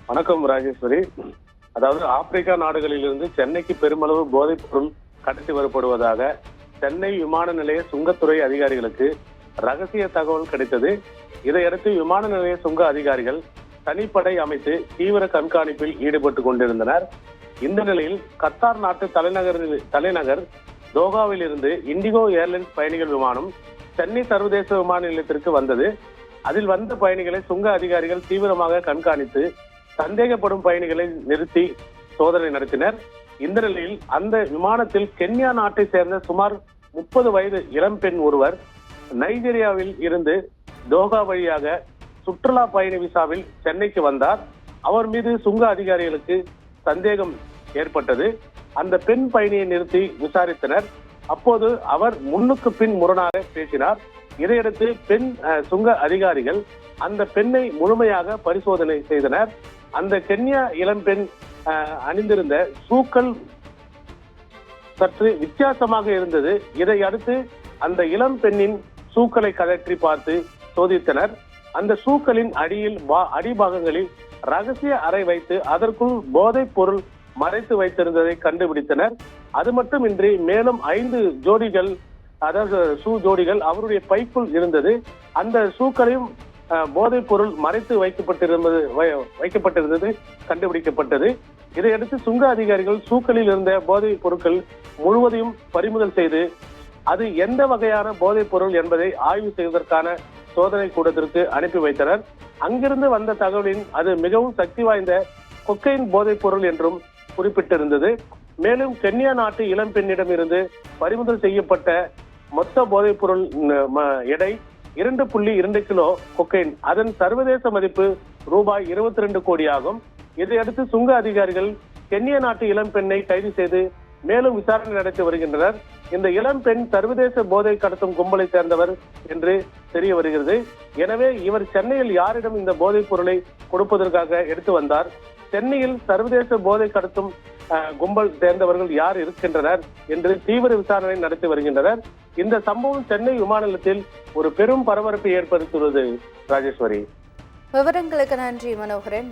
வணக்கம் ராஜேஸ்வரி. அதாவது ஆப்பிரிக்கா நாடுகளிலிருந்து சென்னைக்கு பெருமளவு போதைப் பொருள் கடத்தி வரப்படுவதாக சென்னை விமான நிலைய சுங்கத்துறை அதிகாரிகளுக்கு ரகசிய தகவல் கிடைத்தது. இதையடுத்து விமான நிலைய சுங்க அதிகாரிகள் தனிப்படை அமைத்து தீவிர கண்காணிப்பில் ஈடுபட்டு கொண்டிருந்தனர். இந்த நிலையில் கத்தார் நாட்டு தலைநகர் தோகாவில் இருந்து இண்டிகோ ஏர்லைன்ஸ் பயணிகள் விமானம் சென்னை சர்வதேச விமான நிலையத்திற்கு வந்தது. அதில் வந்த பயணிகளை சுங்க அதிகாரிகள் தீவிரமாக கண்காணித்து சந்தேகப்படும் பயணிகளை நிறுத்தி சோதனை நடத்தினர். இந்த நிலையில் அந்த விமானத்தில் கென்யா நாட்டை சேர்ந்த சுமார் 30 வயது இளம்பெண் ஒருவர் நைஜீரியாவில் இருந்து தோஹா வழியாக சுற்றுலா பயணி விசாவில் சென்னைக்கு வந்தார். அவர் மீது சுங்க அதிகாரிகளுக்கு சந்தேகம் ஏற்பட்டது. அந்த பெண் பயணியை நிறுத்தி விசாரித்தனர். அப்போது அவர் முன்னுக்கு பின் முரணாக பேசினார். இதையடுத்து சுங்க அதிகாரிகள் அந்த பெண்ணை முழுமையாக பரிசோதனை செய்தனர். அந்த கென்யா இளம்பெண் அணிந்திருந்த ஷூக்கள் சற்று வித்தியாசமாக இருந்தது. இதை அடுத்து அந்த இளம் பெண்ணின் ஷூக்களை கழற்றி பார்த்து சோதித்தனர். அந்த ஷூக்களின் அடிபாகங்களில் ரகசிய அறை வைத்து அதற்குள் போதைப் பொருள் மறைத்து வைத்திருந்ததை கண்டுபிடித்தனர். அது மட்டுமின்றி மேலும் 5 ஜோடிகள், அதாவது ஷூ ஜோடிகள் அவருடைய பைக்குள் இருந்தது. அந்த ஷூக்களையும் போதைப் பொருள் மறைத்து வைக்கப்பட்டிருந்தது கண்டுபிடிக்கப்பட்டது. இதையடுத்து சுங்க அதிகாரிகள் ஷூக்களில் இருந்த போதைப் பொருட்கள் முழுவதையும் பறிமுதல் செய்து அது எந்த வகையான போதைப் பொருள் என்பதை ஆய்வு செய்வதற்கான சோதனை கூடத்திற்கு அனுப்பி வைத்தனர். அங்கிருந்து வந்த தகவலின் அது மிகவும் சக்தி வாய்ந்த கொக்கைன் போதைப் பொருள் என்றும் குறிப்பிட்டிருந்தது. மேலும் கென்யா நாட்டு இளம்பெண்ணிடம் இருந்து பறிமுதல் செய்யப்பட்ட மொத்த போதைப் பொருள் எடை 2.2 கிலோ கொக்கைன். அதன் சர்வதேச மதிப்பு ரூபாய் 22 கோடி ஆகும். இதையடுத்து சுங்க அதிகாரிகள் கென்யா நாட்டு இளம்பெண்ணை கைது செய்து மேலும் விசாரணை நடத்தி வருகின்றனர். இந்த இளம்பெண் சர்வதேச போதை கடத்தும் கும்பலை சேர்ந்தவர் என்று தெரிய வருகிறது. எனவே இவர் சென்னையில் யாரிடம் இந்த போதைப் பொருளை கொடுப்பதற்காக எடுத்து வந்தார், சென்னையில் சர்வதேச போதை கடத்தும் கும்பல் சேர்ந்தவர்கள் யார் இருக்கின்றனர் என்று தீவிர விசாரணை நடத்தி வருகின்றனர். இந்த சம்பவம் சென்னை விமான நிலையத்தில் ஒரு பெரும் பரபரப்பை ஏற்படுத்தியுள்ளது. ராஜேஸ்வரி, விவரங்களுக்கு நன்றி மனோகரன்.